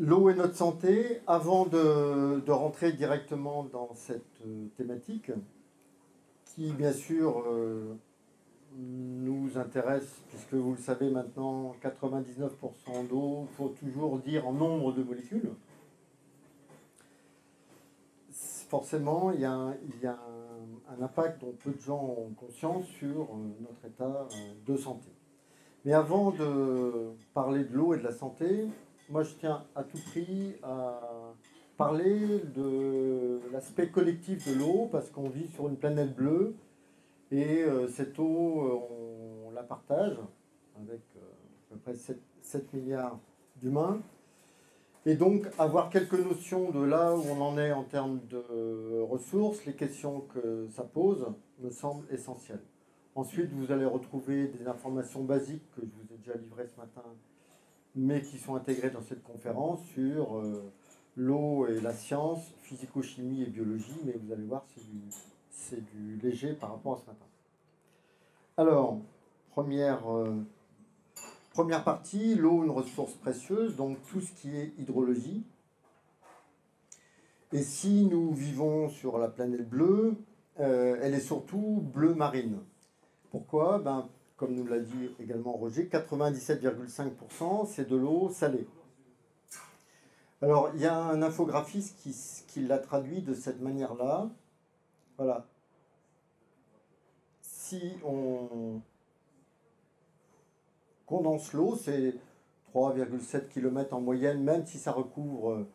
L'eau et notre santé, avant de rentrer directement dans cette thématique, qui bien sûr nous intéresse, puisque vous le savez maintenant, 99% d'eau, il faut toujours dire en nombre de molécules. Forcément, il y a un impact dont peu de gens ont conscience sur notre état de santé. Mais avant de parler de l'eau et de la santé, moi je tiens à tout prix à parler de l'aspect collectif de l'eau, parce qu'on vit sur une planète bleue, et cette eau, on la partage avec à peu près 7 milliards d'humains. Et donc, avoir quelques notions de là où on en est en termes de ressources, les questions que ça pose, me semble essentielles. Ensuite, vous allez retrouver des informations basiques que je vous ai déjà livrées ce matin, mais qui sont intégrées dans cette conférence sur l'eau et la science, physico-chimie et biologie, mais vous allez voir, c'est du léger par rapport à ce matin. Alors, première partie, l'eau, une ressource précieuse, donc tout ce qui est hydrologie. Et si nous vivons sur la planète bleue, elle est surtout bleue marine. Pourquoi? Comme nous l'a dit également Roger, 97,5% c'est de l'eau salée. Alors, il y a un infographiste qui l'a traduit de cette manière-là. Voilà. Si on condense l'eau, c'est 3,7 km en moyenne, même si ça recouvre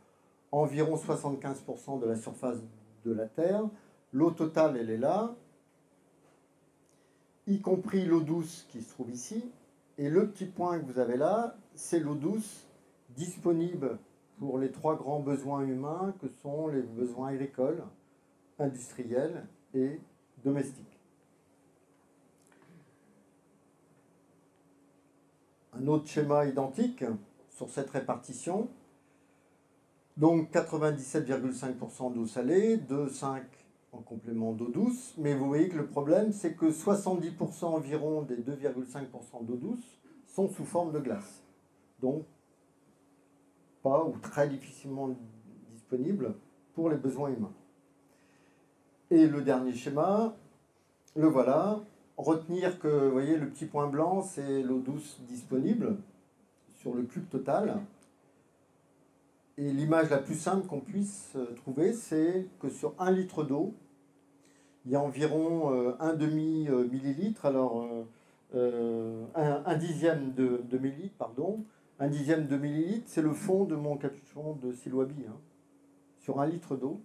environ 75% de la surface de la Terre. L'eau totale, elle est là, y compris l'eau douce qui se trouve ici. Et le petit point que vous avez là, c'est l'eau douce disponible pour les trois grands besoins humains que sont les besoins agricoles, industriels et domestiques. Un autre schéma identique sur cette répartition. Donc 97,5% d'eau salée, 2,5% en complément d'eau douce. Mais vous voyez que le problème, c'est que 70% environ des 2,5% d'eau douce sont sous forme de glace. Donc pas ou très difficilement disponible pour les besoins humains. Et le dernier schéma, le voilà. Retenir que, vous voyez, le petit point blanc, c'est l'eau douce disponible sur le cube total. Et l'image la plus simple qu'on puisse trouver, c'est que sur 1 litre d'eau, il y a environ un demi millilitre, alors un dixième de millilitre, pardon. Un dixième de millilitre, c'est le fond de mon capuchon de Siloabi, hein, sur 1 litre d'eau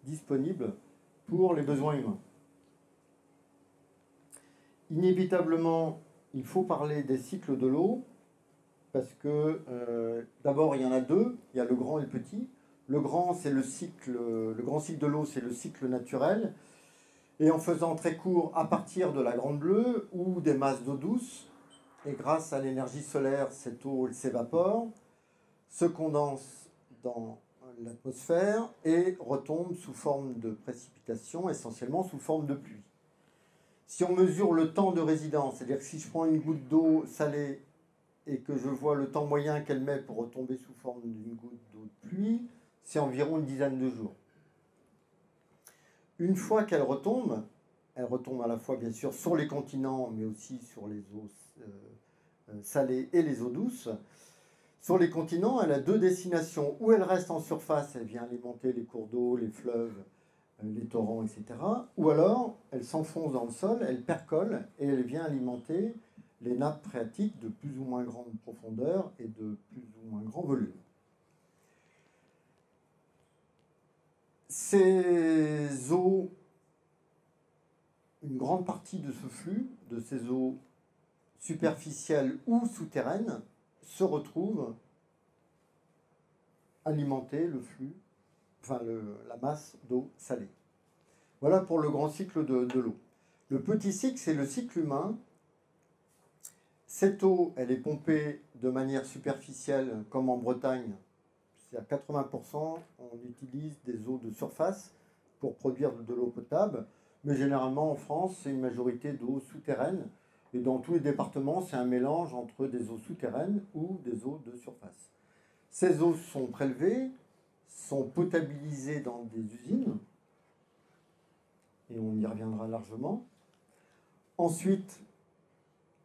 disponible pour les besoins humains. Inévitablement, il faut parler des cycles de l'eau, parce que d'abord, il y en a deux, il y a le grand et le petit. Le grand, c'est le grand cycle de l'eau, c'est le cycle naturel. Et en faisant très court, à partir de la grande bleue ou des masses d'eau douce, et grâce à l'énergie solaire, cette eau s'évapore, se condense dans l'atmosphère et retombe sous forme de précipitation, essentiellement sous forme de pluie. Si on mesure le temps de résidence, c'est-à-dire que si je prends une goutte d'eau salée et que je vois le temps moyen qu'elle met pour retomber sous forme d'une goutte d'eau de pluie, c'est environ une dizaine de jours. Une fois qu'elle retombe à la fois bien sûr sur les continents, mais aussi sur les eaux salées et les eaux douces. Sur les continents, elle a deux destinations. Où elle reste en surface, elle vient alimenter les cours d'eau, les fleuves, les torrents, etc. Ou alors, elle s'enfonce dans le sol, elle percole et elle vient alimenter les nappes phréatiques de plus ou moins grande profondeur et de plus ou moins grand volume. Ces eaux, une grande partie de ce flux, de ces eaux superficielles ou souterraines, se retrouvent alimenter le flux, la masse d'eau salée. Voilà pour le grand cycle de l'eau. Le petit cycle, c'est le cycle humain. Cette eau, elle est pompée de manière superficielle, comme en Bretagne. C'est à 80%, on utilise des eaux de surface pour produire de l'eau potable. Mais généralement, en France, c'est une majorité d'eau souterraine. Et dans tous les départements, c'est un mélange entre des eaux souterraines ou des eaux de surface. Ces eaux sont prélevées, sont potabilisées dans des usines, et on y reviendra largement. Ensuite,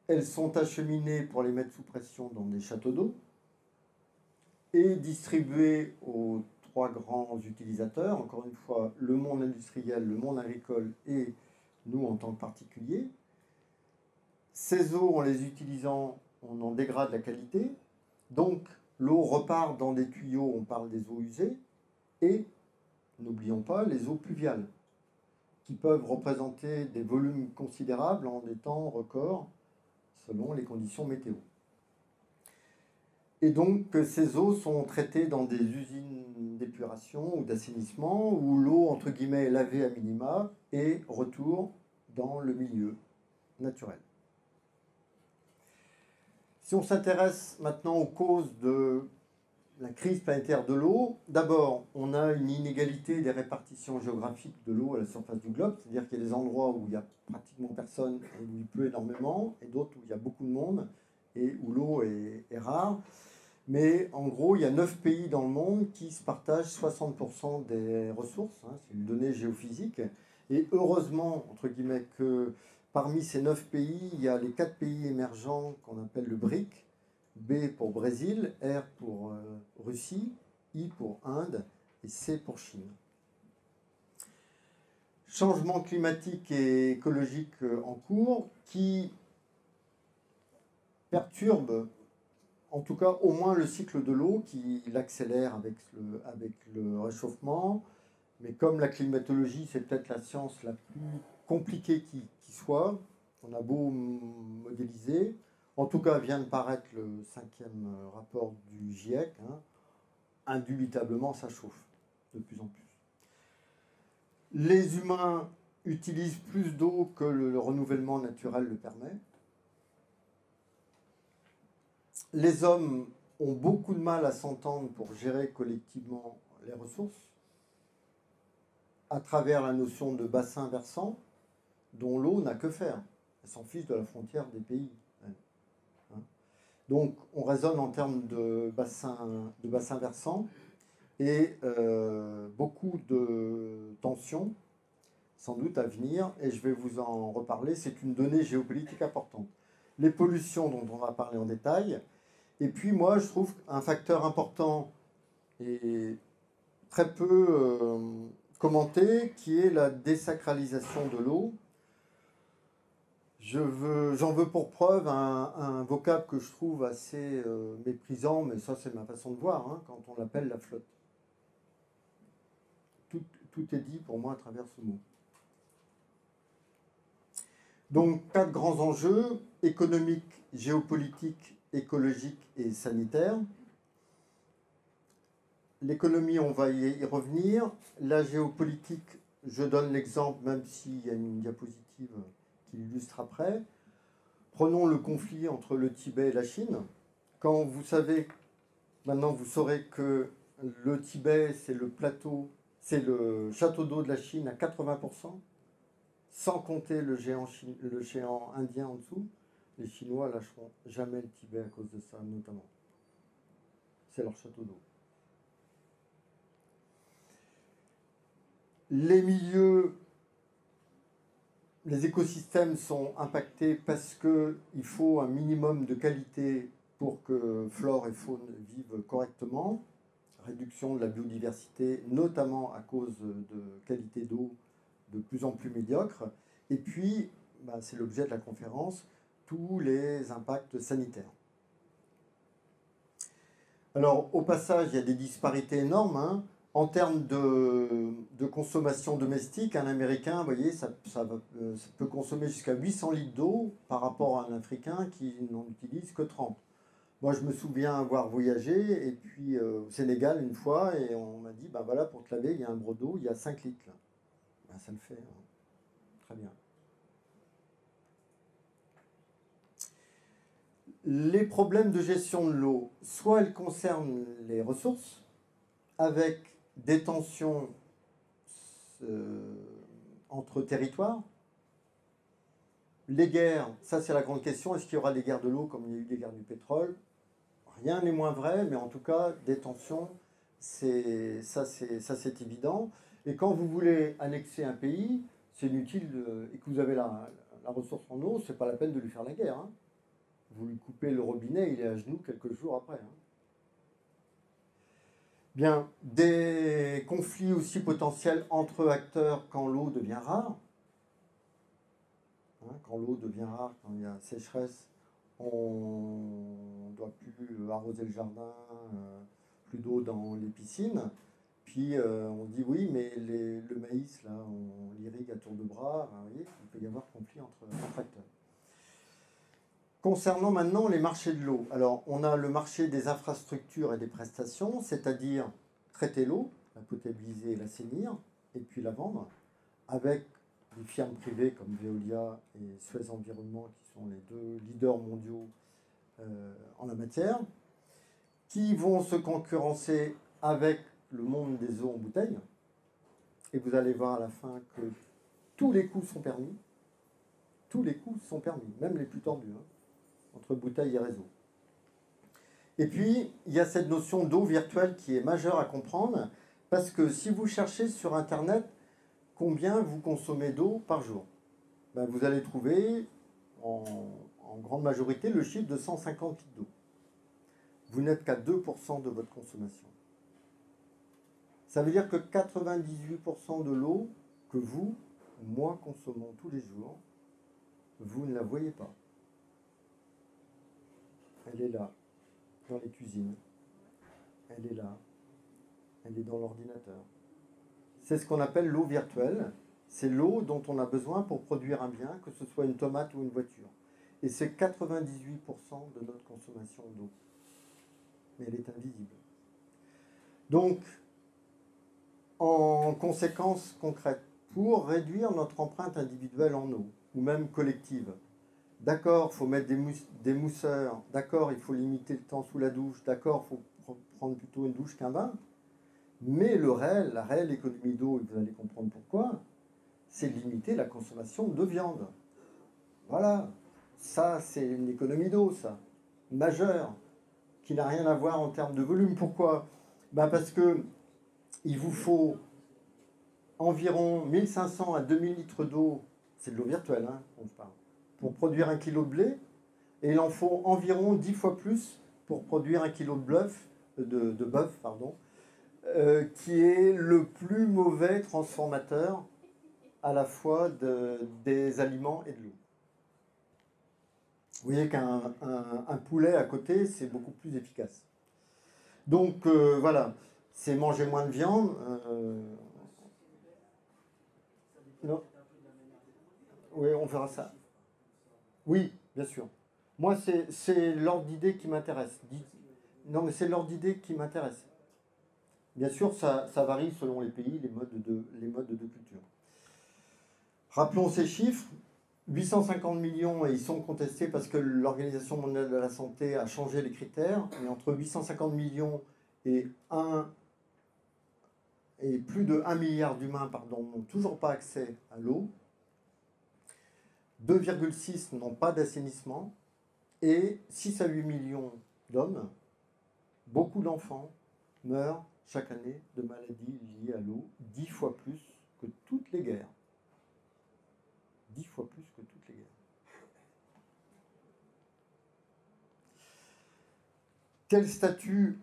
elles sont acheminées pour les mettre sous pression dans des châteaux d'eau et distribuées aux trois grands utilisateurs, encore une fois, le monde industriel, le monde agricole et nous en tant que particuliers. Ces eaux, en les utilisant, on en dégrade la qualité. Donc, l'eau repart dans des tuyaux, on parle des eaux usées. Et, n'oublions pas, les eaux pluviales, qui peuvent représenter des volumes considérables en des temps records, selon les conditions météo. Et donc, ces eaux sont traitées dans des usines d'épuration ou d'assainissement, où l'eau, entre guillemets, est lavée à minima et retourne dans le milieu naturel. Si on s'intéresse maintenant aux causes de la crise planétaire de l'eau, d'abord, on a une inégalité des répartitions géographiques de l'eau à la surface du globe, c'est-à-dire qu'il y a des endroits où il n'y a pratiquement personne et où il pleut énormément, et d'autres où il y a beaucoup de monde et où l'eau est rare. Mais en gros, il y a 9 pays dans le monde qui se partagent 60% des ressources, hein, c'est une donnée géophysique. Et heureusement, entre guillemets, que parmi ces 9 pays, il y a les 4 pays émergents qu'on appelle le BRIC, B pour Brésil, R pour Russie, I pour Inde et C pour Chine. Changement climatique et écologique en cours qui perturbe en tout cas au moins le cycle de l'eau qui l'accélère avec le réchauffement. Mais comme la climatologie, c'est peut-être la science la plus compliquée qui soit, on a beau modéliser. En tout cas, vient de paraître le 5e rapport du GIEC. Hein, indubitablement, ça chauffe de plus en plus. Les humains utilisent plus d'eau que le renouvellement naturel le permet. Les hommes ont beaucoup de mal à s'entendre pour gérer collectivement les ressources à travers la notion de bassin versant, dont l'eau n'a que faire. Elle s'en fiche de la frontière des pays. Hein. Donc, on raisonne en termes de bassin versant et beaucoup de tensions, sans doute à venir, et je vais vous en reparler. C'est une donnée géopolitique importante. Les pollutions dont on va parler en détail. Et puis, moi, je trouve un facteur important et très peu commenté, qui est la désacralisation de l'eau. J'en veux pour preuve un vocable que je trouve assez méprisant, mais ça c'est ma façon de voir, hein, quand on l'appelle la flotte. Tout est dit pour moi à travers ce mot. Donc 4 grands enjeux, économiques, géopolitiques, écologiques et sanitaires. L'économie, on va y revenir. La géopolitique, je donne l'exemple, même s'il y a une diapositive qui l'illustre après. Prenons le conflit entre le Tibet et la Chine. Quand vous savez, maintenant vous saurez que le Tibet, c'est le château d'eau de la Chine à 80%, sans compter le géant indien en dessous. Les Chinois lâcheront jamais le Tibet à cause de ça, notamment. C'est leur château d'eau. Les milieux, les écosystèmes sont impactés parce qu'il faut un minimum de qualité pour que flore et faune vivent correctement. Réduction de la biodiversité, notamment à cause de qualité d'eau de plus en plus médiocre. Et puis, c'est l'objet de la conférence, tous les impacts sanitaires. Alors, au passage, il y a des disparités énormes. Hein. En termes de consommation domestique, un Américain, vous voyez, ça peut consommer jusqu'à 800 litres d'eau par rapport à un Africain qui n'en utilise que 30. Moi, je me souviens avoir voyagé, et puis au Sénégal une fois, et on m'a dit, voilà, pour te laver, il y a un broc d'eau, il y a 5 litres. Là. Ça le fait. Hein. Très bien. Les problèmes de gestion de l'eau, soit elles concernent les ressources, avec des tensions entre territoires. Les guerres, ça c'est la grande question, est-ce qu'il y aura des guerres de l'eau comme il y a eu des guerres du pétrole? rien n'est moins vrai, mais en tout cas, des tensions, ça c'est évident. Et quand vous voulez annexer un pays, c'est inutile, et que vous avez la ressource en eau, c'est pas la peine de lui faire la guerre, hein. Vous lui coupez le robinet, il est à genoux quelques jours après, hein. Bien, des conflits aussi potentiels entre acteurs quand l'eau devient rare. Hein, quand l'eau devient rare, quand il y a sécheresse, on ne doit plus arroser le jardin, plus d'eau dans les piscines. Puis on dit oui, mais le maïs, là, on l'irrigue à tour de bras. Vous voyez, il peut y avoir conflit entre acteurs. Concernant maintenant les marchés de l'eau, alors on a le marché des infrastructures et des prestations, c'est-à-dire traiter l'eau, la potabiliser et l'assainir, et puis la vendre, avec des firmes privées comme Veolia et Suez Environnement, qui sont les deux leaders mondiaux en la matière, qui vont se concurrencer avec le monde des eaux en bouteille. Et vous allez voir à la fin que tous les coups sont permis. Tous les coups sont permis, même les plus tordus, hein, entre bouteille et réseau. Et puis, il y a cette notion d'eau virtuelle qui est majeure à comprendre, parce que si vous cherchez sur Internet combien vous consommez d'eau par jour, ben vous allez trouver en grande majorité le chiffre de 150 litres d'eau. Vous n'êtes qu'à 2% de votre consommation. Ça veut dire que 98% de l'eau que vous, moi, consommons tous les jours, vous ne la voyez pas. Elle est là, dans les cuisines. Elle est là. Elle est dans l'ordinateur. C'est ce qu'on appelle l'eau virtuelle. C'est l'eau dont on a besoin pour produire un bien, que ce soit une tomate ou une voiture. Et c'est 98% de notre consommation d'eau. Mais elle est invisible. Donc, en conséquence concrète, pour réduire notre empreinte individuelle en eau, ou même collective, d'accord, il faut mettre des mousseurs, d'accord, il faut limiter le temps sous la douche, d'accord, il faut prendre plutôt une douche qu'un bain, mais la réelle économie d'eau, et vous allez comprendre pourquoi, c'est limiter la consommation de viande. Voilà, ça c'est une économie d'eau, ça, majeure, qui n'a rien à voir en termes de volume. Pourquoi? Ben parce que il vous faut environ 1500 à 2000 litres d'eau, c'est de l'eau virtuelle, hein, on parle, pour produire 1 kilo de blé, et il en faut environ 10 fois plus pour produire 1 kilo de bœuf, qui est le plus mauvais transformateur à la fois des aliments et de l'eau. Vous voyez qu'un poulet à côté, c'est beaucoup plus efficace. Donc voilà, c'est manger moins de viande. Non. Oui, on verra ça. Oui, bien sûr. Moi, c'est l'ordre d'idée qui m'intéresse. Non, mais c'est l'ordre d'idée qui m'intéresse. Bien sûr, ça varie selon les pays, les modes de culture. Rappelons ces chiffres. 850 millions, et ils sont contestés parce que l'Organisation mondiale de la santé a changé les critères. Et entre 850 millions et plus de 1 milliard d'humains n'ont toujours pas accès à l'eau. 2,6 n'ont pas d'assainissement. Et 6 à 8 millions d'hommes, beaucoup d'enfants, meurent chaque année de maladies liées à l'eau, 10 fois plus que toutes les guerres. 10 fois plus que toutes les guerres. Quel statut,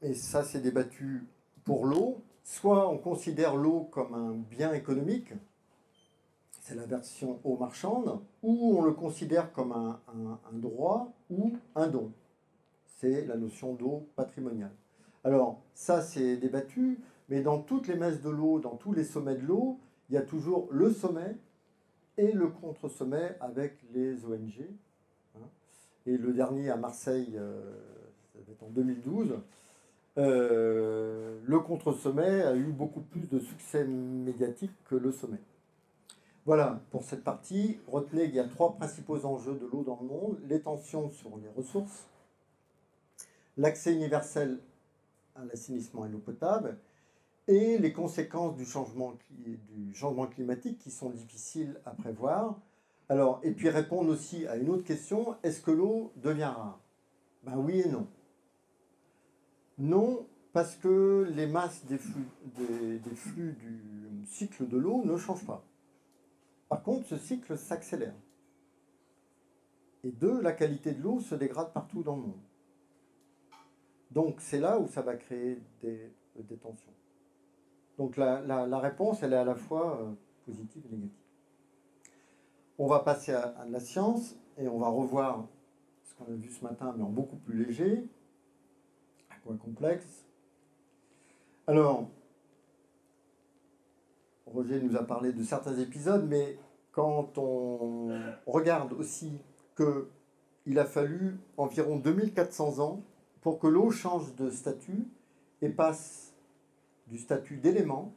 et ça c'est débattu pour l'eau, soit on considère l'eau comme un bien économique, c'est la version eau marchande, ou on le considère comme un droit ou un don. C'est la notion d'eau patrimoniale. Alors ça c'est débattu, mais dans toutes les messes de l'eau, dans tous les sommets de l'eau, il y a toujours le sommet et le contre-sommet avec les ONG. Et le dernier à Marseille, ça va être en 2012, le contre-sommet a eu beaucoup plus de succès médiatique que le sommet. Voilà, pour cette partie, retenez qu'il y a 3 principaux enjeux de l'eau dans le monde: les tensions sur les ressources, l'accès universel à l'assainissement et l'eau potable, et les conséquences du changement climatique qui sont difficiles à prévoir. Et puis répondre aussi à une autre question: est-ce que l'eau devient rare? Ben oui et non. Non, parce que les masses des flux du cycle de l'eau ne changent pas. Par contre, ce cycle s'accélère. Et deux, la qualité de l'eau se dégrade partout dans le monde. Donc c'est là où ça va créer des tensions. Donc la réponse, elle est à la fois positive et négative. On va passer à la science et on va revoir ce qu'on a vu ce matin, mais en beaucoup plus léger, moins complexe. Alors, Roger nous a parlé de certains épisodes, mais quand on regarde aussi qu'il a fallu environ 2400 ans pour que l'eau change de statut et passe du statut d'élément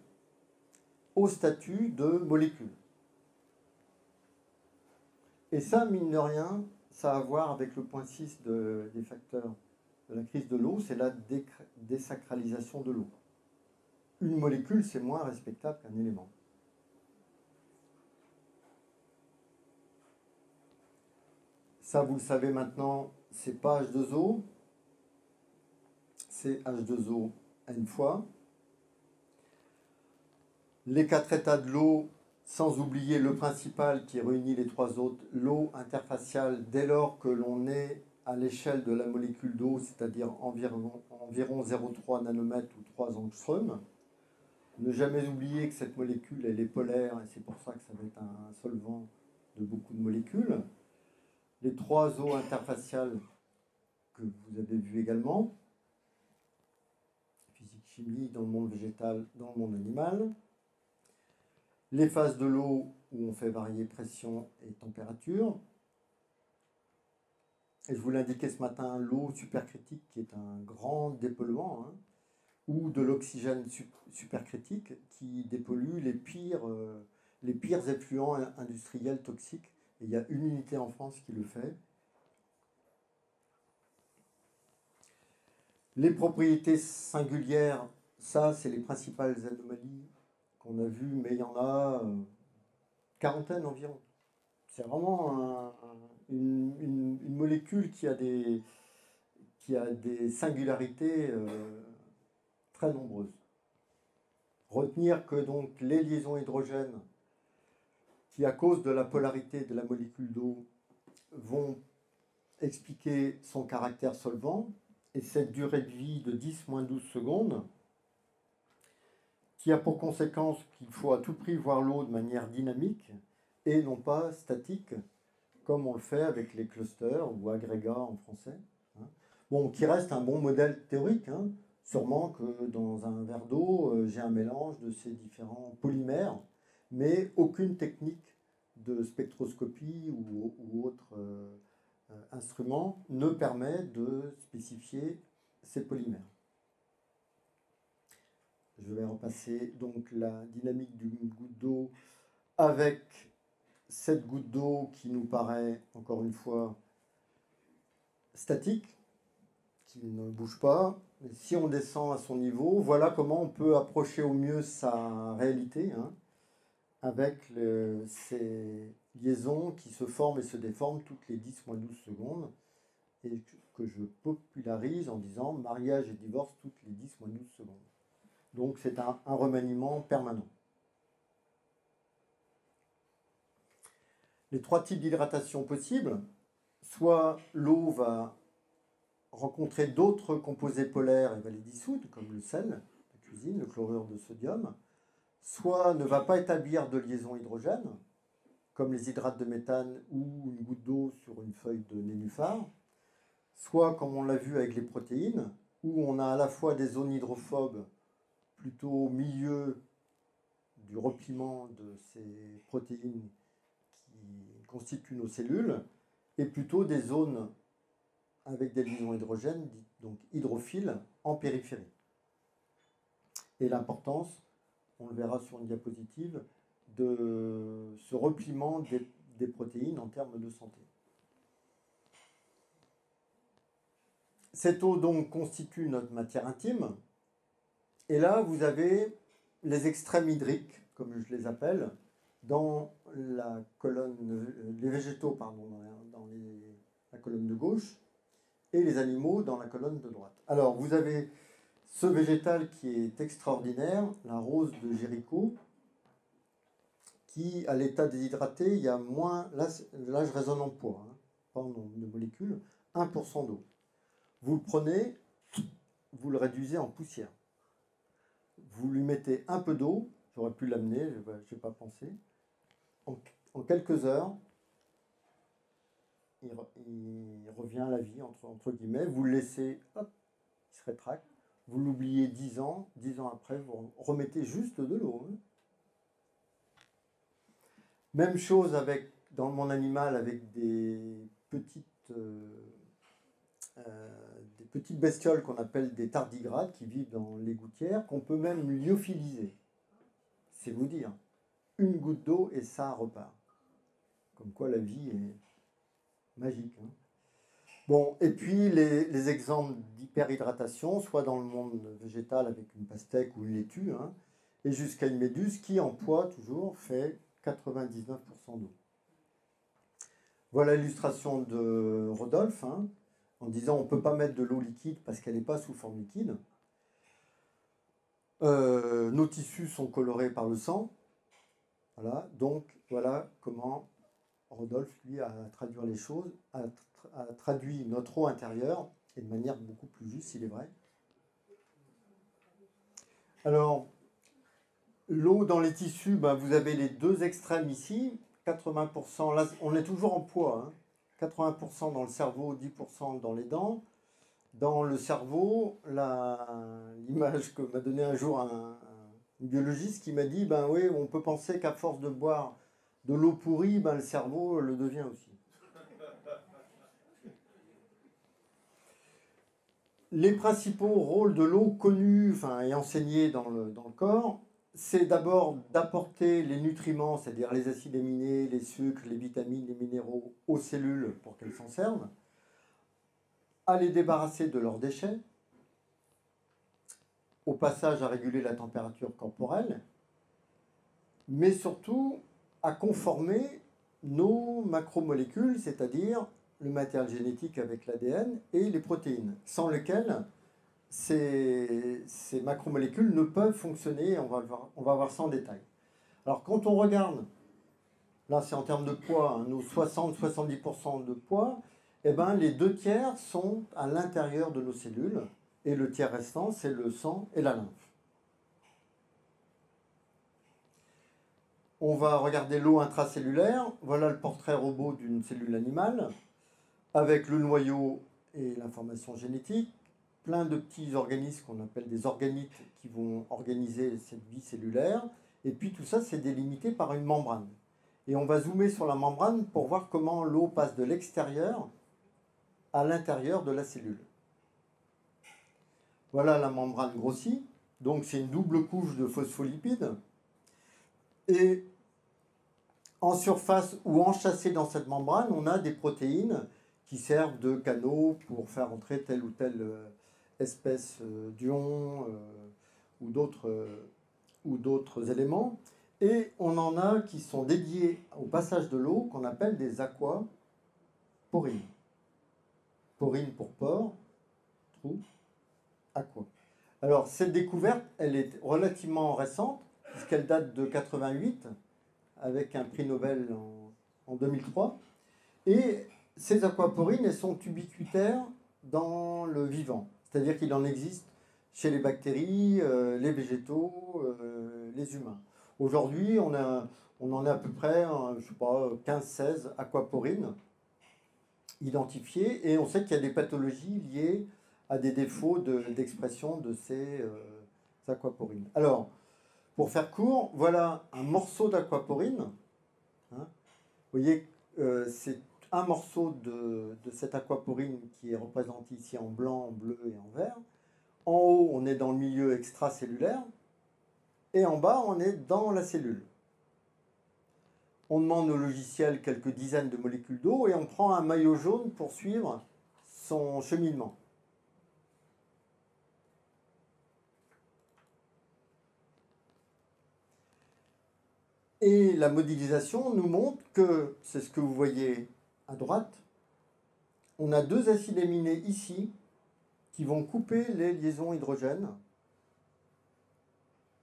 au statut de molécule. Et ça, mine de rien, ça a à voir avec le point 6 des facteurs de la crise de l'eau, c'est la désacralisation de l'eau. Une molécule, c'est moins respectable qu'un élément. Ça, vous le savez maintenant, c'est pas H2O, c'est H2O N fois. Les quatre états de l'eau, sans oublier le principal qui réunit les trois autres, l'eau interfaciale, dès lors que l'on est à l'échelle de la molécule d'eau, c'est-à-dire environ 0,3 nanomètres ou 3 angstroms. Ne jamais oublier que cette molécule, elle est polaire, et c'est pour ça que ça va être un solvant de beaucoup de molécules. Les trois eaux interfaciales que vous avez vues également, physique-chimie dans le monde végétal, dans le monde animal. Les phases de l'eau où on fait varier pression et température. Et je vous l'indiquais ce matin, l'eau supercritique qui est un grand dépolluant, hein, ou de l'oxygène supercritique qui dépollue les pires effluents industriels toxiques. Et il y a une unité en France qui le fait. Les propriétés singulières, ça c'est les principales anomalies qu'on a vues, mais il y en a quarantaine environ. C'est vraiment une molécule qui a des singularités très nombreuses. Retenir que donc les liaisons hydrogènes, qui à cause de la polarité de la molécule d'eau, vont expliquer son caractère solvant, et cette durée de vie de 10-12 secondes, qui a pour conséquence qu'il faut à tout prix voir l'eau de manière dynamique et non pas statique, comme on le fait avec les clusters ou agrégats en français. Bon, qui reste un bon modèle théorique. Sûrement que dans un verre d'eau, j'ai un mélange de ces différents polymères, mais aucune technique de spectroscopie ou autre instrument ne permet de spécifier ces polymères. Je vais repasser donc la dynamique d'une goutte d'eau avec cette goutte d'eau qui nous paraît, encore une fois, statique, qui ne bouge pas. Et si on descend à son niveau, voilà comment on peut approcher au mieux sa réalité, avec ces liaisons qui se forment et se déforment toutes les 10-12 secondes, et que je popularise en disant mariage et divorce toutes les 10-12 secondes. Donc c'est un remaniement permanent. Les trois types d'hydratation possibles, soit l'eau va rencontrer d'autres composés polaires et va les dissoudre, comme le sel, la cuisine, le chlorure de sodium, soit ne va pas établir de liaison hydrogène, comme les hydrates de méthane ou une goutte d'eau sur une feuille de nénuphar, soit, comme on l'a vu avec les protéines, où on a à la fois des zones hydrophobes plutôt au milieu du repliement de ces protéines qui constituent nos cellules, et plutôt des zones avec des liaisons hydrogènes, donc hydrophiles, en périphérie. Et l'importance, on le verra sur une diapositive, de ce repliement des protéines en termes de santé. Cette eau donc constitue notre matière intime. Et là, vous avez les extrêmes hydriques, comme je les appelle, dans la colonne, les végétaux, pardon, dans la colonne de gauche, et les animaux dans la colonne de droite. Alors, vous avez ce végétal qui est extraordinaire, la rose de Géricault, qui, à l'état déshydraté, il y a moins, là je raisonne en poids, hein, pas en nombre de molécules, 1% d'eau. Vous le prenez, vous le réduisez en poussière. Vous lui mettez un peu d'eau, j'aurais pu l'amener, je n'ai pas pensé. En quelques heures, il revient à la vie, entre guillemets. Vous le laissez, hop, il se rétracte. Vous l'oubliez 10 ans. 10 ans après, vous remettez juste de l'eau. Hein. Même chose avec, dans mon animal avec des petites bestioles qu'on appelle des tardigrades qui vivent dans les gouttières, qu'on peut même lyophiliser. C'est vous dire. Une goutte d'eau et ça repart. Comme quoi la vie est magique. Hein. Bon, et puis les exemples d'hyperhydratation, soit dans le monde végétal avec une pastèque ou une laitue, hein, et jusqu'à une méduse qui, en poids toujours, fait 99% d'eau. Voilà l'illustration de Rodolphe, hein, en disant on ne peut pas mettre de l'eau liquide parce qu'elle n'est pas sous forme liquide. Nos tissus sont colorés par le sang. Voilà, donc voilà comment Rodolphe, lui, a traduit les choses, a traduit notre eau intérieure, et de manière beaucoup plus juste, il est vrai. Alors, l'eau dans les tissus, ben, vous avez les deux extrêmes ici, 80%, là on est toujours en poids, hein, 80% dans le cerveau, 10% dans les dents. Dans le cerveau, l'image que m'a donnée un jour un biologiste qui m'a dit, ben oui, on peut penser qu'à force de boire de l'eau pourrie, ben, le cerveau le devient aussi. Les principaux rôles de l'eau connus et enseignés dans le corps, c'est d'abord d'apporter les nutriments, c'est-à-dire les acides aminés, les sucres, les vitamines, les minéraux aux cellules pour qu'elles s'en servent, à les débarrasser de leurs déchets, au passage à réguler la température corporelle, mais surtout à conformer nos macromolécules, c'est-à-dire le matériel génétique avec l'ADN et les protéines, sans lesquelles ces macromolécules ne peuvent fonctionner, on va voir ça en détail. Alors quand on regarde, là c'est en termes de poids, hein, nos 60-70% de poids, eh ben, les 2/3 sont à l'intérieur de nos cellules, et le tiers restant c'est le sang et la lymphe. On va regarder l'eau intracellulaire, voilà le portrait robot d'une cellule animale, avec le noyau et l'information génétique, plein de petits organismes qu'on appelle des organites qui vont organiser cette vie cellulaire. Et puis tout ça, c'est délimité par une membrane. Et on va zoomer sur la membrane pour voir comment l'eau passe de l'extérieur à l'intérieur de la cellule. Voilà la membrane grossie. Donc c'est une double couche de phospholipides. Et en surface ou enchâssées dans cette membrane, on a des protéines qui servent de canaux pour faire entrer telle ou telle espèce d'ion ou d'autres éléments. Et on en a qui sont dédiés au passage de l'eau, qu'on appelle des aquaporines. Porine pour port, trou, aqua. Alors cette découverte, elle est relativement récente, puisqu'elle date de 88, avec un prix Nobel en 2003. Et ces aquaporines, elles sont ubiquitaires dans le vivant. C'est-à-dire qu'il en existe chez les bactéries, les végétaux, les humains. Aujourd'hui, on en a à peu près, je sais pas, 15-16 aquaporines identifiées, et on sait qu'il y a des pathologies liées à des défauts d'expression de ces aquaporines. Alors, pour faire court, voilà un morceau d'aquaporine. Hein. Vous voyez, c'est un morceau de cette aquaporine qui est représenté ici en blanc, en bleu et en vert. En haut, on est dans le milieu extracellulaire. Et en bas, on est dans la cellule. On demande au logiciel quelques dizaines de molécules d'eau et on prend un maillot jaune pour suivre son cheminement. Et la modélisation nous montre que, c'est ce que vous voyez à droite, on a deux acides aminés ici qui vont couper les liaisons hydrogènes,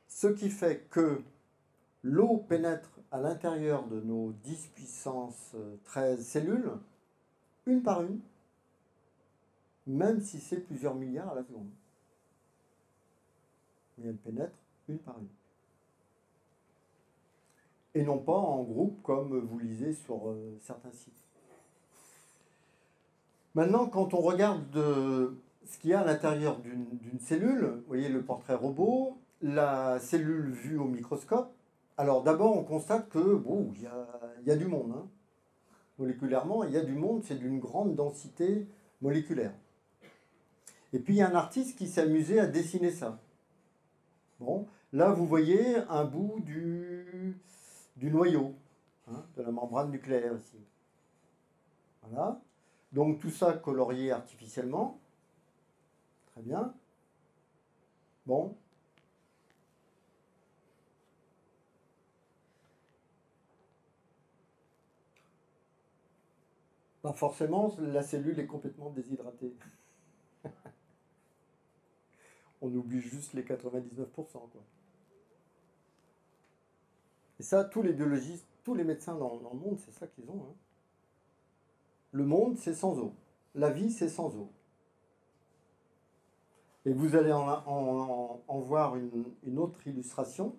ce qui fait que l'eau pénètre à l'intérieur de nos 10 puissance 13 cellules, une par une, même si c'est plusieurs milliards à la seconde. Mais elle pénètre une par une. Et non pas en groupe comme vous lisez sur certains sites. Maintenant, quand on regarde ce qu'il y a à l'intérieur d'une cellule, vous voyez le portrait robot, la cellule vue au microscope, alors d'abord on constate que bon, il y a du monde. Hein. Moléculairement, il y a du monde, c'est d'une grande densité moléculaire. Et puis il y a un artiste qui s'est amusé à dessiner ça. Bon, là vous voyez un bout du noyau, hein, de la membrane nucléaire ici. Voilà. Donc tout ça colorié artificiellement. Très bien. Bon. Pas forcément, la cellule est complètement déshydratée. On oublie juste les 99%, quoi. Et ça, tous les biologistes, tous les médecins dans le monde, c'est ça qu'ils ont. Hein. Le monde, c'est sans eau. La vie, c'est sans eau. Et vous allez en voir une autre illustration.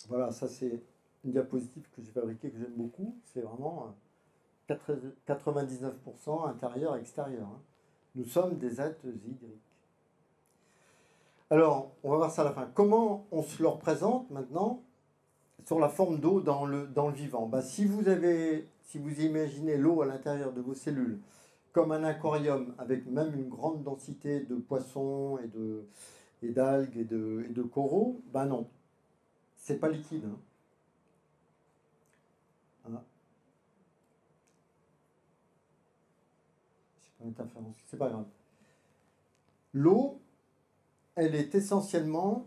Voilà, ça c'est une diapositive que j'ai fabriquée, que j'aime beaucoup. C'est vraiment 99% intérieur, extérieur. Hein. Nous sommes des êtres hydriques. Alors, on va voir ça à la fin. Comment on se le représente maintenant sur la forme d'eau dans le vivant? Si vous imaginez l'eau à l'intérieur de vos cellules comme un aquarium avec même une grande densité de poissons et d'algues et de coraux, non, c'est pas liquide. Hein. Voilà. C'est pas l'interférence, c'est pas grave. L'eau, elle est essentiellement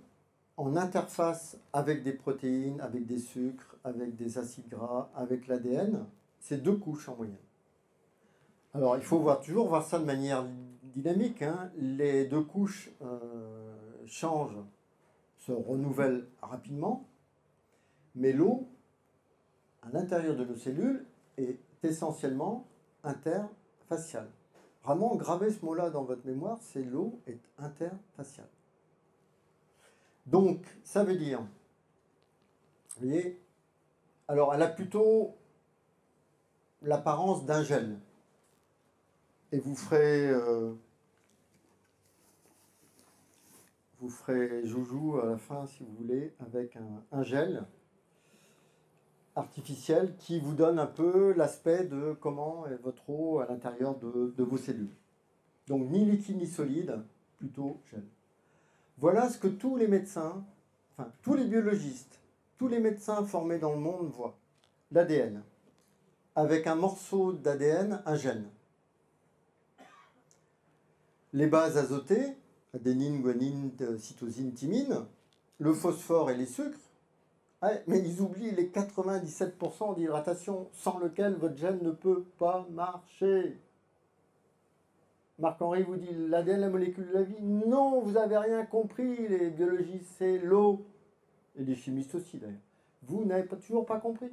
en interface avec des protéines, avec des sucres, avec des acides gras, avec l'ADN. C'est 2 couches en moyenne. Alors, il faut toujours voir ça de manière dynamique. Hein. Les 2 couches changent, se renouvellent rapidement, mais l'eau, à l'intérieur de nos cellules, est essentiellement interfaciale. Vraiment, gravez ce mot-là dans votre mémoire, c'est l'eau est interfaciale. Donc, ça veut dire, vous voyez, alors elle a plutôt l'apparence d'un gel. Et vous ferez joujou à la fin, si vous voulez, avec un gel artificiel qui vous donne un peu l'aspect de comment est votre eau à l'intérieur de vos cellules. Donc ni liquide ni solide, plutôt gel. Voilà ce que tous les médecins, enfin tous les biologistes, tous les médecins formés dans le monde voient. L'ADN. Avec un morceau d'ADN, un gène. Les bases azotées, adénine, guanine, cytosine, thymine, le phosphore et les sucres, mais ils oublient les 97% d'hydratation sans lequel votre gène ne peut pas marcher. Marc-Henri vous dit l'ADN, la molécule de la vie. Non, vous n'avez rien compris, les biologistes, c'est l'eau. Et les chimistes aussi d'ailleurs. Vous n'avez toujours pas compris.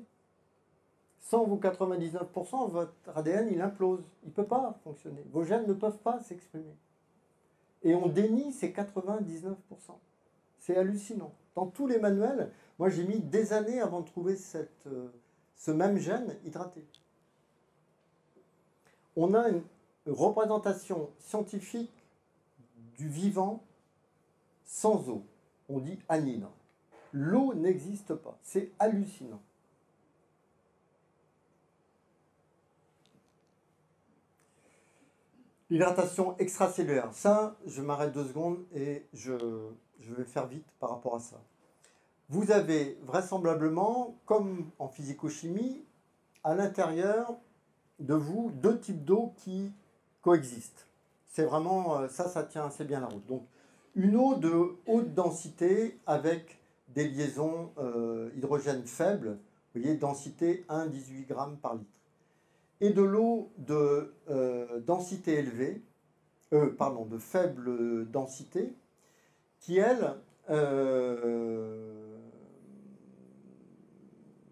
Sans vos 99%, votre ADN, il implose. Il ne peut pas fonctionner. Vos gènes ne peuvent pas s'exprimer. Et on dénie ces 99%. C'est hallucinant. Dans tous les manuels, moi j'ai mis des années avant de trouver ce même gène hydraté. On a une représentation scientifique du vivant sans eau. On dit anhydre. L'eau n'existe pas. C'est hallucinant. L'hydratation extracellulaire, ça, je m'arrête 2 secondes et je vais faire vite par rapport à ça. Vous avez vraisemblablement, comme en physico-chimie, à l'intérieur de vous 2 types d'eau qui coexistent. C'est vraiment, ça tient assez bien la route. Donc, une eau de haute densité avec des liaisons hydrogène faibles, vous voyez, densité 1,18 g par litre. Et de l'eau de densité élevée, de faible densité, qui, elle,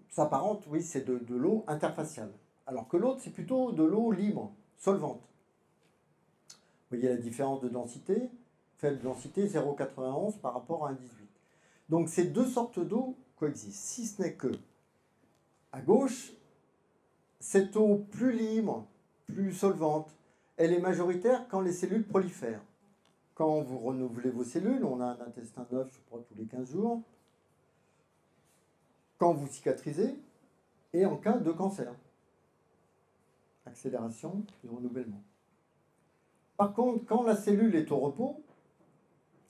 s'apparente, oui, c'est de l'eau interfaciale. Alors que l'autre, c'est plutôt de l'eau libre, solvante. Vous voyez la différence de densité, faible densité, 0,91 par rapport à 1,18. Donc ces deux sortes d'eau coexistent, si ce n'est que, à gauche, cette eau plus libre, plus solvante, elle est majoritaire quand les cellules prolifèrent. Quand vous renouvelez vos cellules, on a un intestin neuf, je crois, tous les 15 jours. Quand vous cicatrisez, et en cas de cancer. Accélération du renouvellement. Par contre, quand la cellule est au repos,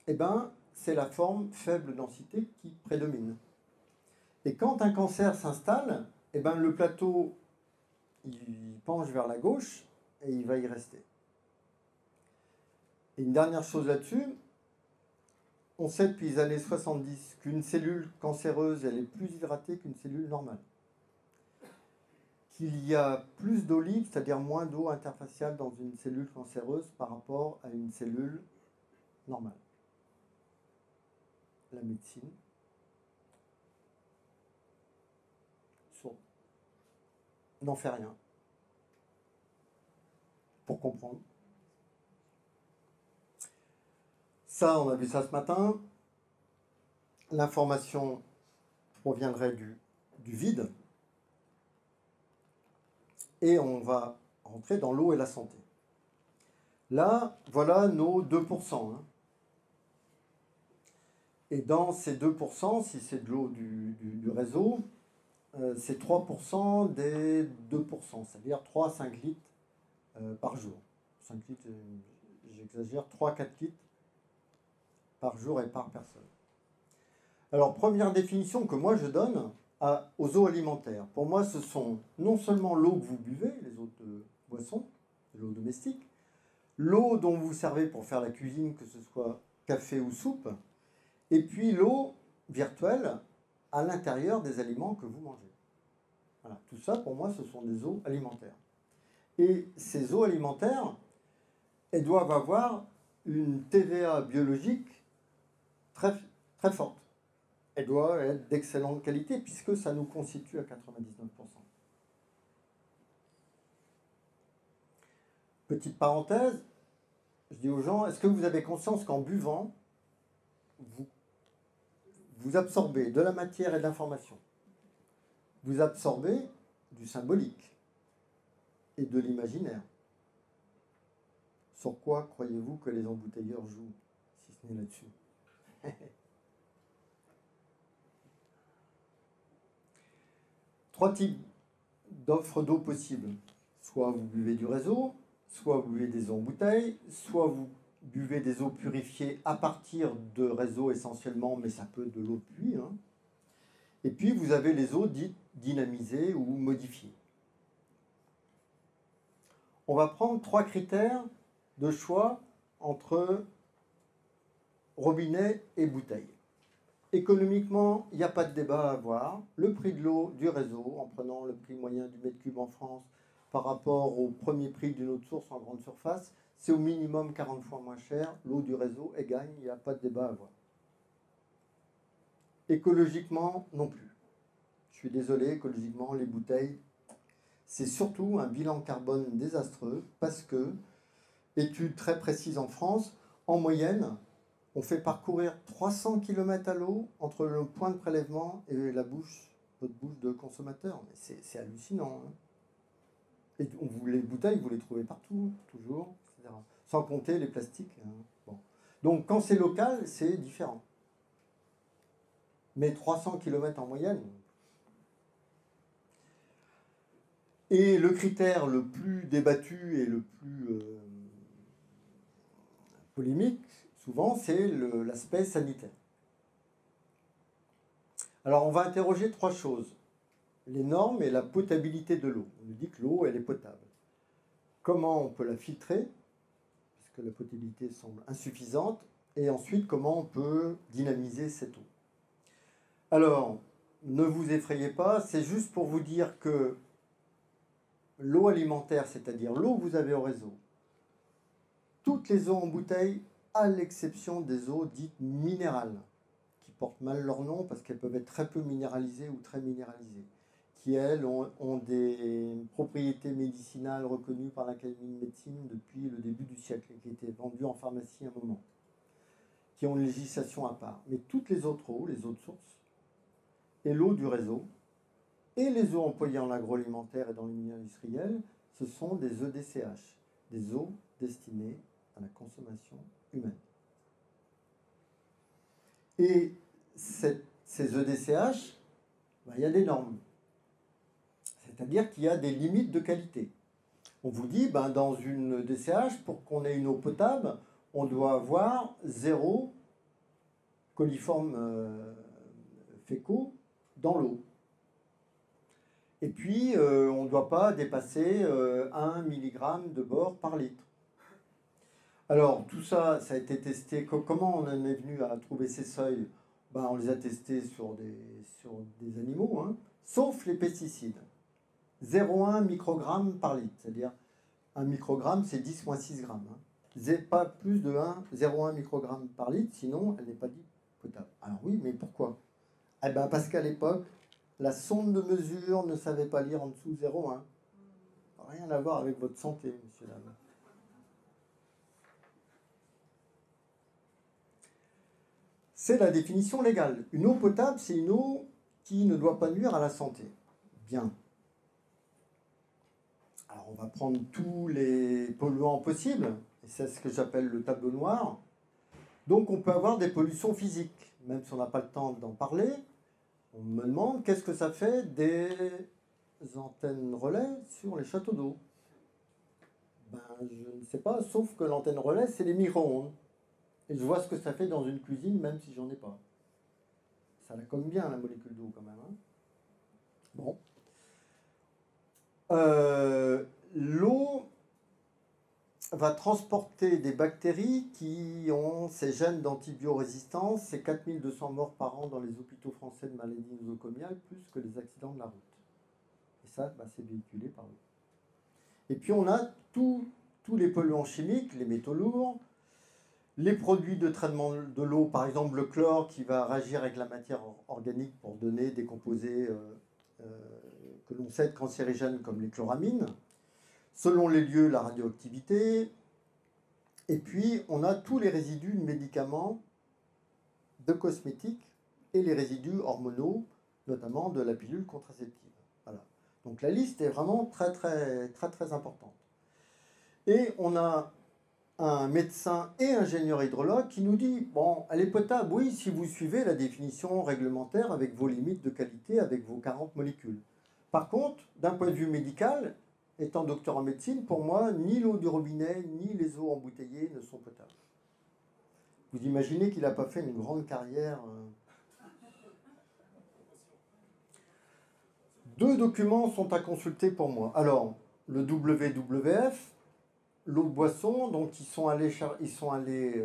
eh ben, c'est la forme faible densité qui prédomine. Et quand un cancer s'installe, eh ben, le plateau il penche vers la gauche et il va y rester. Et une dernière chose là-dessus, on sait depuis les années 70 qu'une cellule cancéreuse, elle est plus hydratée qu'une cellule normale. Qu'il y a plus d'eau libre, c'est-à-dire moins d'eau interfaciale dans une cellule cancéreuse par rapport à une cellule normale. La médecine n'en fait rien pour comprendre. Ça, on a vu ça ce matin. L'information proviendrait du vide. Et on va rentrer dans l'eau et la santé. Là, voilà nos 2%. Hein. Et dans ces 2%, si c'est de l'eau du réseau, c'est 3% des 2%, c'est-à-dire 3 à 5 litres par jour. 5 litres, j'exagère, 3-4 litres par jour et par personne. Alors, première définition que moi je donne aux eaux alimentaires. Pour moi, ce sont non seulement l'eau que vous buvez, les eaux de boisson, l'eau domestique, l'eau dont vous servez pour faire la cuisine, que ce soit café ou soupe, et puis l'eau virtuelle à l'intérieur des aliments que vous mangez. Voilà, tout ça, pour moi, ce sont des eaux alimentaires. Et ces eaux alimentaires, elles doivent avoir une TVA biologique très, très forte. Elle doit être d'excellente qualité puisque ça nous constitue à 99%. Petite parenthèse, je dis aux gens, est-ce que vous avez conscience qu'en buvant, vous absorbez de la matière et de l'information. Vous absorbez du symbolique et de l'imaginaire. Sur quoi croyez-vous que les embouteilleurs jouent, si ce n'est là-dessus? Trois types d'offres d'eau possibles. Soit vous buvez du réseau, soit vous buvez des eaux en bouteille, soit vous buvez des eaux purifiées à partir de réseaux essentiellement, mais ça peut être de l'eau de pluie. Hein. Et puis vous avez les eaux dites dynamisées ou modifiées. On va prendre 3 critères de choix entre robinet et bouteille. Économiquement, il n'y a pas de débat à avoir. Le prix de l'eau du réseau, en prenant le prix moyen du mètre cube en France par rapport au premier prix d'une autre source en grande surface, c'est au minimum 40 fois moins cher. L'eau du réseau, elle gagne, il n'y a pas de débat à avoir. Écologiquement, non plus. Je suis désolé, écologiquement, les bouteilles, c'est surtout un bilan carbone désastreux parce que, étude très précise en France, en moyenne, on fait parcourir 300 km à l'eau entre le point de prélèvement et la bouche, votre bouche de consommateur. C'est hallucinant. Hein. Et les bouteilles, vous les trouvez partout, toujours, etc. Sans compter les plastiques. Hein. Bon. Donc quand c'est local, c'est différent. Mais 300 km en moyenne. Et le critère le plus débattu et le plus polémique, souvent, c'est l'aspect sanitaire. Alors, on va interroger 3 choses. Les normes et la potabilité de l'eau. On nous dit que l'eau, elle est potable. Comment on peut la filtrer, puisque la potabilité semble insuffisante, et ensuite, comment on peut dynamiser cette eau. Alors, ne vous effrayez pas, c'est juste pour vous dire que l'eau alimentaire, c'est-à-dire l'eau que vous avez au réseau, toutes les eaux en bouteille, à l'exception des eaux dites minérales, qui portent mal leur nom parce qu'elles peuvent être très peu minéralisées ou très minéralisées, qui, elles, ont des propriétés médicinales reconnues par l'Académie de médecine depuis le début du siècle et qui étaient vendues en pharmacie à un moment, qui ont une législation à part. Mais toutes les autres eaux, les eaux de source, et l'eau du réseau, et les eaux employées en agroalimentaire et dans les milieux industriels, ce sont des EDCH, des eaux destinées à la consommation humaine. Et ces EDCH, ben, il y a des normes. C'est-à-dire qu'il y a des limites de qualité. On vous dit, ben, dans une EDCH, pour qu'on ait une eau potable, on doit avoir 0 coliformes fécaux dans l'eau. Et puis, on ne doit pas dépasser 1 mg de bore par litre. Alors, tout ça, ça a été testé. Comment on en est venu à trouver ces seuils? Ben, on les a testés sur des animaux, hein, sauf les pesticides. 0,1 microgramme par litre, c'est-à-dire 1 microgramme, c'est 10-6 grammes. Hein. Pas plus de 0,1 microgramme par litre, sinon elle n'est pas dite potable. Alors oui, mais pourquoi? Eh ben parce qu'à l'époque, la sonde de mesure ne savait pas lire en dessous 0,1. Rien à voir avec votre santé, monsieur dame. C'est la définition légale. Une eau potable, c'est une eau qui ne doit pas nuire à la santé. Bien. Alors on va prendre tous les polluants possibles, et c'est ce que j'appelle le tableau noir. Donc on peut avoir des pollutions physiques, même si on n'a pas le temps d'en parler. On me demande qu'est-ce que ça fait des antennes relais sur les châteaux d'eau. Ben, je ne sais pas, sauf que l'antenne relais, c'est les micro-ondes. Et je vois ce que ça fait dans une cuisine, même si j'en ai pas. Ça la comme bien, la molécule d'eau, quand même. Hein. Bon. L'eau va transporter des bactéries qui ont ces gènes d'antibiorésistance, c'est 4200 morts par an dans les hôpitaux français de maladies nosocomiales, plus que les accidents de la route. Et ça, bah, c'est véhiculé par l'eau. Et puis on a tous les polluants chimiques, les métaux lourds, les produits de traitement de l'eau, par exemple le chlore qui va réagir avec la matière organique pour donner des composés que l'on sait être cancérigènes comme les chloramines. Selon les lieux, la radioactivité. Et puis, on a tous les résidus de médicaments, de cosmétiques et les résidus hormonaux, notamment de la pilule contraceptive. Voilà. Donc la liste est vraiment très, très, très, très importante. Et on a un médecin et ingénieur hydrologue qui nous dit, bon, elle est potable, oui, si vous suivez la définition réglementaire avec vos limites de qualité, avec vos 40 molécules. Par contre, d'un point de vue médical, étant docteur en médecine, pour moi, ni l'eau du robinet, ni les eaux embouteillées ne sont potables. Vous imaginez qu'il n'a pas fait une grande carrière. 2 documents sont à consulter pour moi. Alors, le WWF, l'eau de boisson, donc ils sont allés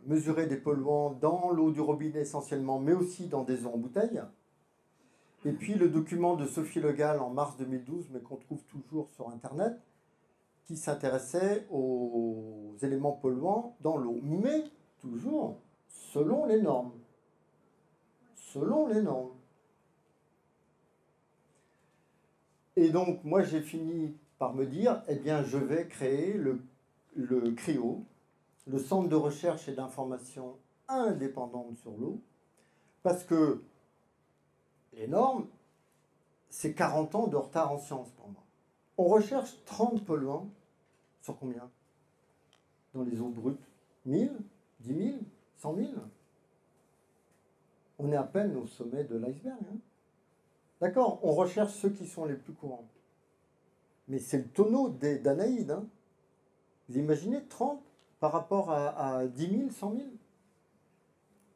mesurer des polluants dans l'eau du robinet essentiellement, mais aussi dans des eaux en bouteille. Et puis le document de Sophie Le Gall en mars 2012, mais qu'on trouve toujours sur Internet, qui s'intéressait aux éléments polluants dans l'eau. Mais toujours selon les normes. Selon les normes. Et donc, moi, j'ai fini par me dire, eh bien, je vais créer le CRIO, le Centre de recherche et d'information indépendante sur l'eau, parce que les normes, c'est 40 ans de retard en sciences pour moi. On recherche 30 polluants sur combien? Dans les eaux brutes 1000, 10 000, 100 000. On est à peine au sommet de l'iceberg. Hein. D'accord, on recherche ceux qui sont les plus courants. Mais c'est le tonneau d'Anaïde. Hein. Vous imaginez 30 par rapport à 10 000, 100 000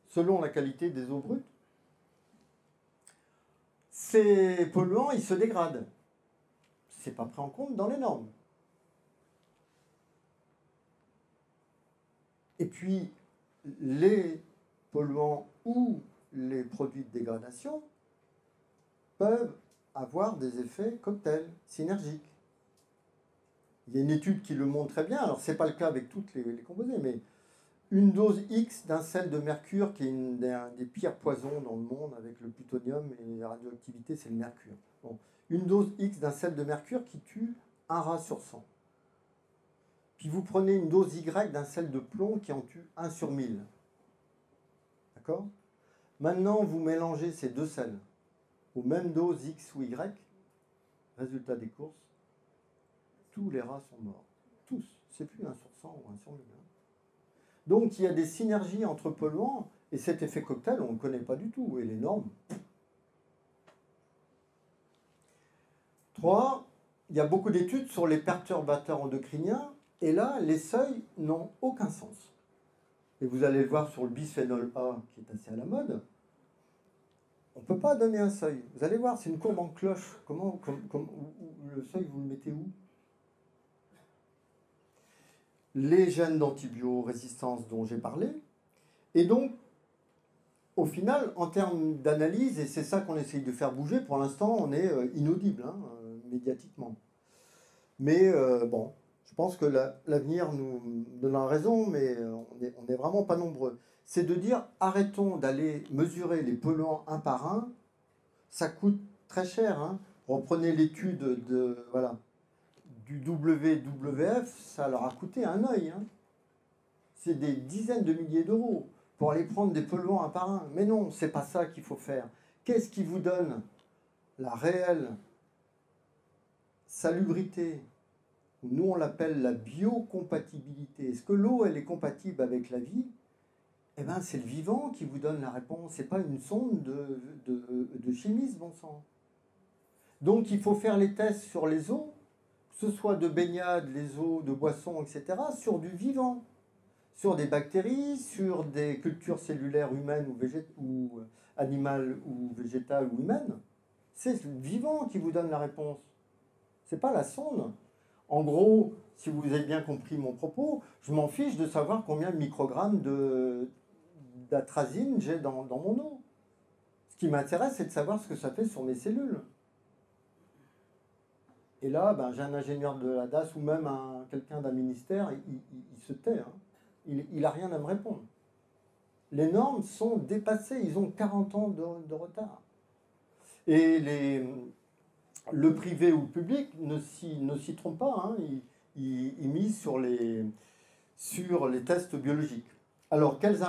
selon la qualité des eaux brutes. Ces polluants, ils se dégradent. C'est pas pris en compte dans les normes. Et puis, les polluants ou les produits de dégradation peuvent avoir des effets cocktails, synergiques. Il y a une étude qui le montre très bien. Alors, ce n'est pas le cas avec toutes les composés, mais une dose X d'un sel de mercure, qui est un des pires poisons dans le monde, avec le plutonium et la radioactivité, c'est le mercure. Bon. Une dose X d'un sel de mercure qui tue un rat sur 100. Puis vous prenez une dose Y d'un sel de plomb qui en tue 1 sur 1000. D'accord? Maintenant, vous mélangez ces deux sels aux mêmes doses X ou Y. Résultat des courses, tous les rats sont morts. Tous. C'est plus 1 sur 100 ou 1 sur 1000. Donc il y a des synergies entre polluants, et cet effet cocktail, on ne le connaît pas du tout. Et les normes. 3. Il y a beaucoup d'études sur les perturbateurs endocriniens, et là, les seuils n'ont aucun sens. Et vous allez le voir sur le bisphénol A, qui est assez à la mode. On ne peut pas donner un seuil. Vous allez voir, c'est une courbe en cloche. Le seuil, vous le mettez où? Les gènes d'antibiorésistance dont j'ai parlé. Et donc, au final, en termes d'analyse, et c'est ça qu'on essaye de faire bouger, pour l'instant, on est inaudible, médiatiquement. Mais bon, je pense que l'avenir nous donnera raison, mais on n'est vraiment pas nombreux. C'est de dire, arrêtons d'aller mesurer les polluants un par un. Ça coûte très cher. Reprenez l'étude du WWF, ça leur a coûté un œil. C'est des dizaines de milliers d'euros pour aller prendre des polluants un par un. Mais non, c'est pas ça qu'il faut faire. Qu'est-ce qui vous donne la réelle salubrité? Nous, on l'appelle la biocompatibilité. Est-ce que l'eau, elle est compatible avec la vie? Eh bien, c'est le vivant qui vous donne la réponse. Ce n'est pas une sonde de chimiste, bon sang. Donc, il faut faire les tests sur les eaux, que ce soit de baignade, les eaux de boissons, etc., sur du vivant, sur des bactéries, sur des cultures cellulaires humaines ou animales ou végétales ou humaines. C'est le vivant qui vous donne la réponse. Ce n'est pas la sonde. En gros, si vous avez bien compris mon propos, je m'en fiche de savoir combien de microgrammes d'atrazine j'ai dans mon eau. Ce qui m'intéresse, c'est de savoir ce que ça fait sur mes cellules. Et là, j'ai un ingénieur de la DAS ou même quelqu'un d'un ministère, il se tait. Il n'a rien à me répondre. Les normes sont dépassées, ils ont 40 ans de retard. Et le privé ou le public ne s'y trompe pas. Ils misent sur les tests biologiques. Alors, quels impacts